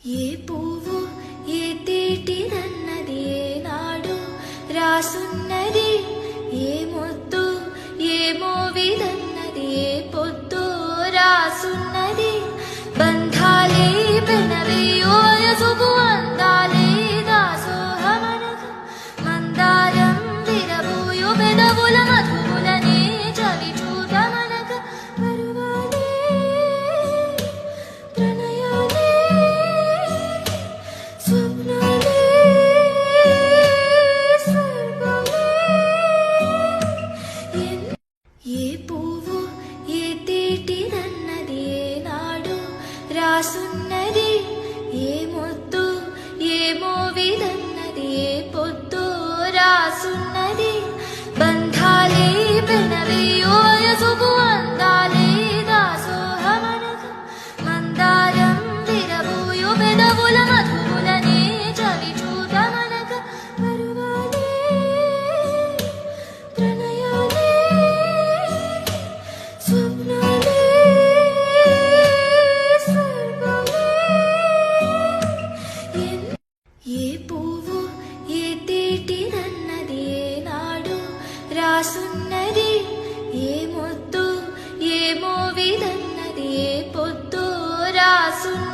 ఏ పువ్వు ఏ తేటిదన్నది ఏనాడు రాసున్నది, ఏ ముద్దు ఏ మోవిదన్నది ఏ పొద్దు రాసున్నది. బంధాలే పెనవేయో వయసుకు అందాలే దాసోహమనగా, మందారం విరబోయో పెదవుల మధువులనే చవి చూడమనగా. పరువాలే ప్రణయాలే స్వప్నాలే స్వర్గాలే. ఏ పువ్వు ఏ తేటిదన్నది ఏనాడు రాసున్నది, ఏ ముద్దు ఏ మోవిదన్నది ఏ పొద్దు రాసున్నది. బంధాలే పెనవేయో వయసుకు అందాలే దాసోహమనగా, మందారం విరబోయో పెదవుల మధువులనే చవి చూడమనగా. పరువాలే ప్రణయాలే స్వప్నాలే స్వర్గాలే. ఏ పువ్వు ఏ తేటిదన్నది ఏనాడు రాసున్నది, ఏ ముద్దు ఏ మోవిదన్నది ఏ పొద్దు రాసున్నది.